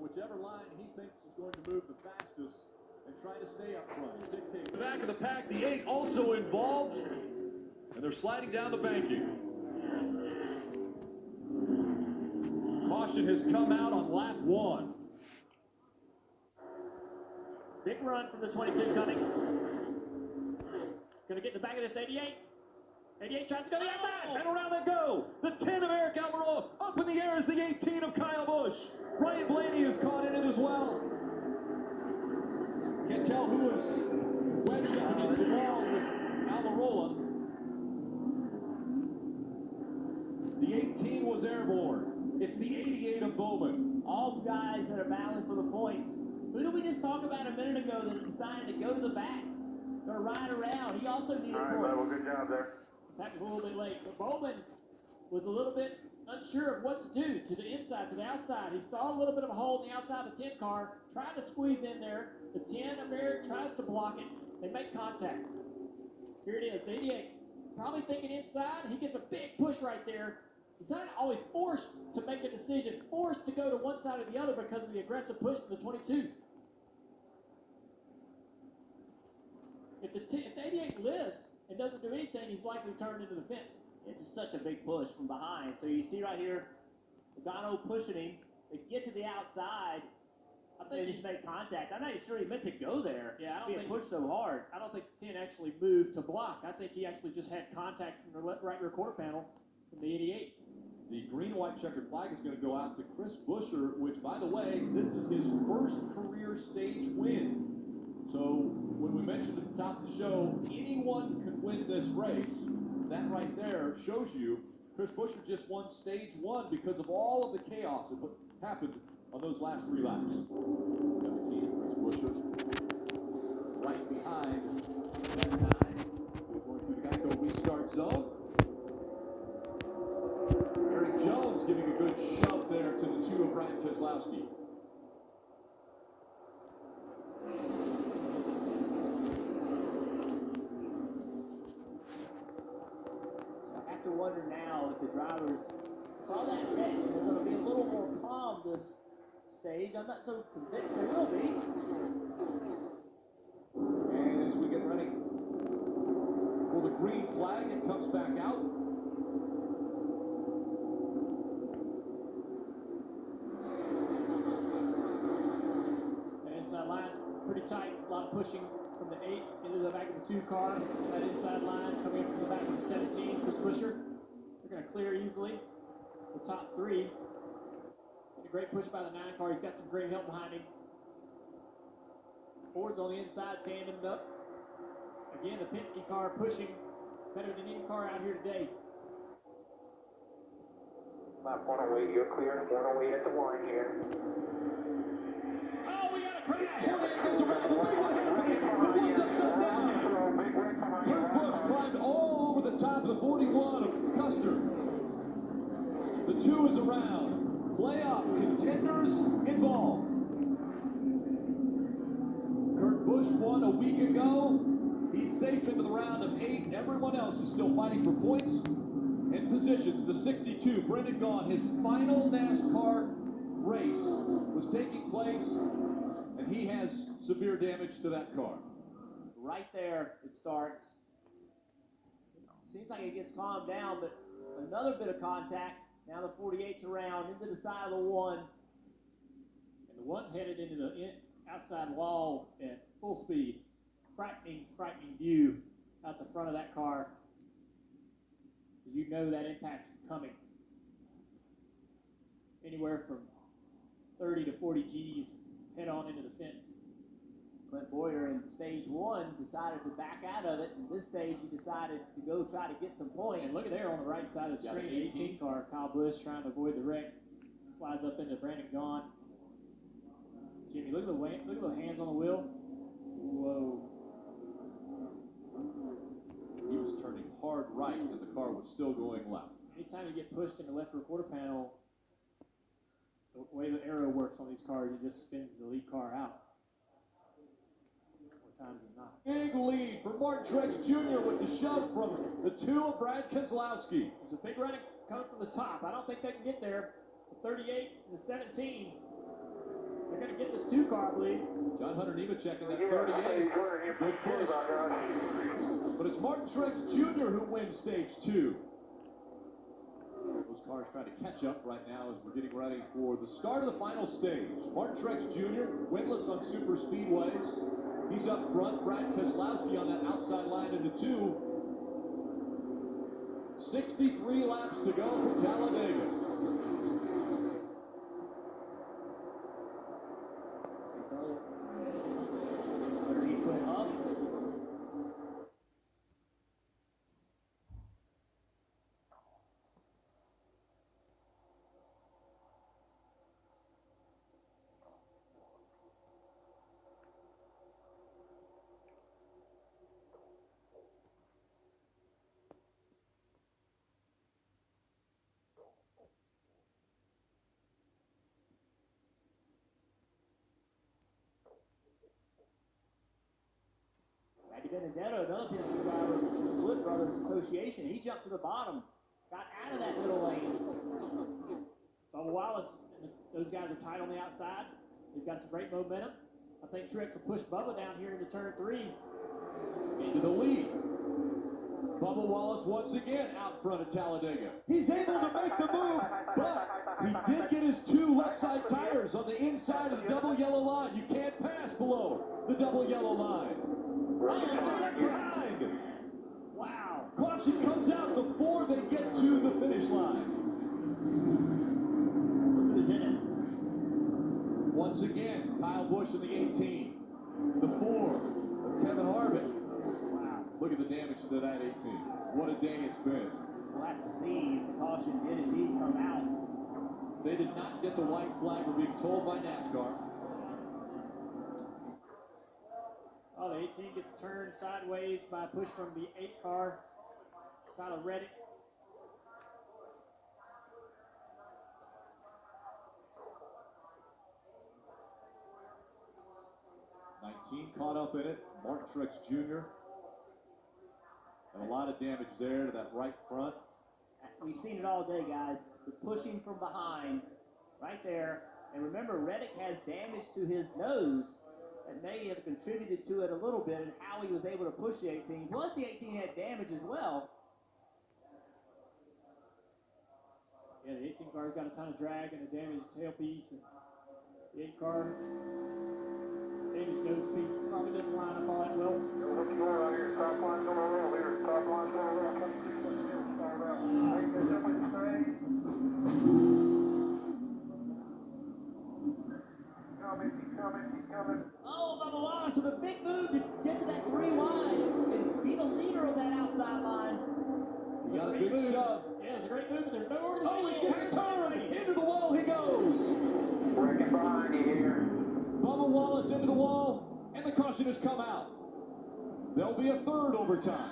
whichever line he thinks is going to move the fastest and try to stay up front. Dictate. The back of the pack, the 8 also involved, and they're sliding down the banking. Caution has come out on lap 1. Big run from the 22 coming. Gonna get in the back of this 88. 88 tries to go to the outside. And around they go. The 10 of Eric Almirola. Up in the air is the 18 of Kyle Busch. Ryan Blaney is caught in it as well. Can't tell who is wedged up against the wall with Almirola. The 18 was airborne. It's the 88 of Bowman. All guys that are battling for the points. Who did we just talk about a minute ago that decided to go to the back? They're right around. He also needed points. All right, well, good job there. It's happened a little bit late, but Bowman was a little bit unsure of what to do to the inside, to the outside. He saw a little bit of a hole in the outside of the 10 car, tried to squeeze in there. The 10 of Eric tries to block it. They make contact. Here it is, the 88. Probably thinking inside. He gets a big push right there. He's not always forced to make a decision, forced to go to one side or the other because of the aggressive push of the 22. If the 88 lives and doesn't do anything, he's likely turned into the fence. It's just such a big push from behind. So you see right here, Logano pushing him. They get to the outside. I think they just made contact. I'm not even sure he meant to go there. Yeah, I don't think pushed so hard. I don't think the 10 actually moved to block. I think he actually just had contact from the right rear quarter panel from the 88. The green and white checkered flag is going to go out to Chris Buescher, which, by the way, this is his first career stage win. So when we mentioned at the top of the show, anyone could win this race. That right there shows you Chris Buescher just won stage 1 because of all of the chaos that happened on those last 3 laps. 17, Chris Buescher right behind that 9. We're going through the Geico restart zone. Eric Jones giving a good shove there to the 2 of Brad Keselowski. I wonder now if the drivers saw that wreck, they're going to be a little more calm this stage. I'm not so convinced they will be. And as we get ready for the green flag, it comes back out. That inside line's pretty tight, a lot of pushing from the 8 into the back of the 2 car. That inside line coming up from the back of the 17, Chris Buescher. They're going to clear easily the top 3. And a great push by the 9 car. He's got some great help behind him. Ford's on the inside, tandemed up. Again, the Penske car pushing better than any car out here today. Lap 108, you're clear. 108 at the line here. Oh, we got a crash! Goes around. The big one happening. The one's upside down. Kurt Busch climbed all over the top of the 41 of Custer. The 2 is around. Playoff contenders involved. Kurt Busch won a week ago. He's safe into the round of 8. Everyone else is still fighting for points and positions. The 62, Brendan Gaughan, his final NASCAR race was taking place, and he has severe damage to that car. Right there, it starts. Seems like it gets calmed down, but another bit of contact. Now the 48's around into the side of the 1. And the 1's headed into the outside wall at full speed. Frightening view out the front of that car. As you know, that impact's coming. Anywhere from 30 to 40 G's head on into the fence. Clint Boyer in stage 1 decided to back out of it. In this stage, he decided to go try to get some points. And look at there on the right side of the screen, the 18 car. Kyle Busch trying to avoid the wreck. Slides up into Brandon Gaughan. Jimmy, look at the hands on the wheel. Whoa. He was turning hard right, and the car was still going left. Anytime you get pushed in the left rear quarter panel, the way the arrow works on these cars, it just spins the lead car out. More times than not. Big lead for Martin Truex Jr. with the shove from the 2 of Brad Keselowski. There's a big run coming from the top. I don't think they can get there. The 38 and the 17. They're going to get this 2 car, I believe. John Hunter Nemechek in that 38. Good push. But it's Martin Truex Jr. who wins stage 2. Those cars trying to catch up right now as we're getting ready for the start of the final stage. Martin Truex Jr., winless on super speedways. He's up front. Brad Keselowski on that outside line into 2. 63 laps to go for Talladega. Where he put up. Benedetto, another Penske driver from the Wood Brothers Association, he jumped to the bottom, got out of that middle lane. Bubba Wallace, those guys are tight on the outside. They've got some great momentum. I think Truex will push Bubba down here into turn 3. Into the lead. Bubba Wallace once again out front of Talladega. He's able to make the move, but he did get his 2 left side tires on the inside of the double yellow line. You can't pass below the double yellow line. Oh, and they're left behind. Wow. Caution comes out before they get to the finish line. Look who's in it. Once again, Kyle Busch in the 18. The 4 of Kevin Harvick. Wow. Look at the damage to that 18. What a day it's been. We'll have to see if the caution did indeed come out. They did not get the white flag, we're being told by NASCAR. Oh, the 18 gets turned sideways by a push from the 8 car. Tyler Reddick. Caught up in it. Martin Truex Jr. And a lot of damage there to that right front. We've seen it all day, guys. The pushing from behind, right there. And remember, Reddick has damage to his nose that may have contributed to it a little bit and how he was able to push the 18. Plus, the 18 had damage as well. Yeah, the 18 car's got a ton of drag and a damaged tailpiece. And the 8 car, damaged nose piece, probably doesn't line up all that well. Oh, Bubba Wallace with a big move to get to that 3 wide and be the leader of that outside line. He got a big shove. Yeah, it's a great move, but there's no organization. Oh, he's getting a turn. Into the wall he goes. Working behind you here. Bubba Wallace into the wall, and the caution has come out. There'll be a third overtime.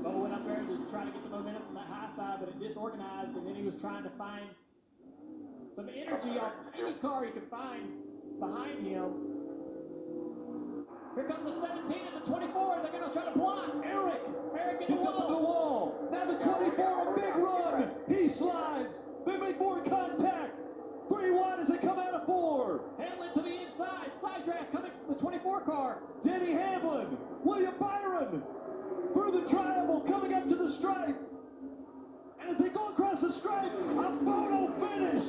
Bubba went up there to try to get the momentum from that high side, but it disorganized, and then he was trying to find some energy off any car he could find behind him. Here comes the 17 and the 24. They're going to try to block. Eric in gets the up on the wall. Now the 24, a big run. He slides. They make more contact. 3 wide as they come out of 4. Hamlin to the inside. Side draft coming from the 24 car. Denny Hamlin, William Byron through the triangle coming up to the stripe. And as they go across the stripe, a photo finish.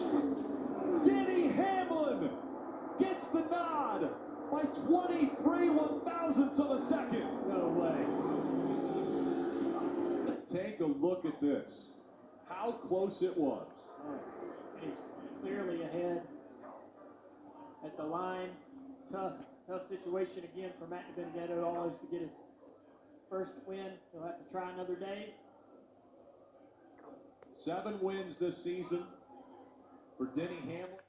Denny Hamlin gets the nod by 23 1/1000ths of a second. No way. Take a look at this. How close it was. And he's clearly ahead at the line. Tough situation again for Matt Benedetto almost to get his first win. He'll have to try another day. 7 wins this season for Denny Hamlin.